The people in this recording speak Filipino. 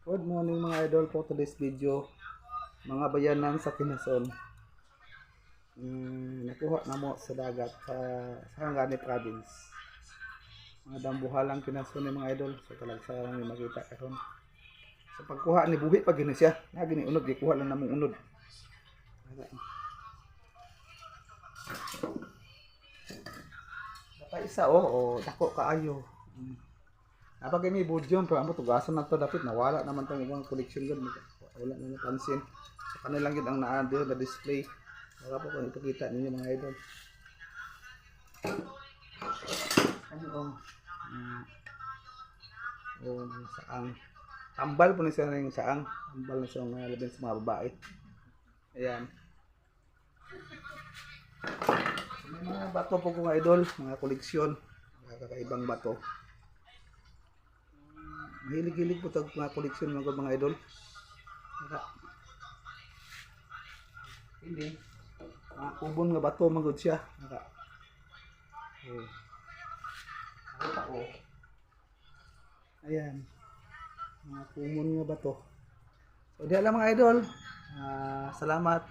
Good morning mga idol, for today's video mga bayanan sa Quezon. Nakuha na mo sa dagat sa Sarangani province. Mga dambuhalang Quezon ni mga idol. So talaga sa may makita karon. Sa pagkuha ni buhi pa gini siya. Na gini unod, gikuha lang namong unod. Dapat isa dako kaayo. Napag may budyon pero amo tugasan na to dapat nawala naman tong ibang collection gud wala na napansin. So kanilang gid ang naa na display. Wala pa ko ipakita ninyo mga idol. Ano saang tambal po ni siya ng saang tambal na siya mga laban sa mga babae. Ayan. So, may mga bato po ko mga idol, mga koleksyon, mga kakaibang bato. Mahilig-hilig po tag mga koleksyon mga idol. Hindi. Mga kubon nga bato magud siya. Ayan. Mga kubon nga bato. So diha lang mga idol. Salamat.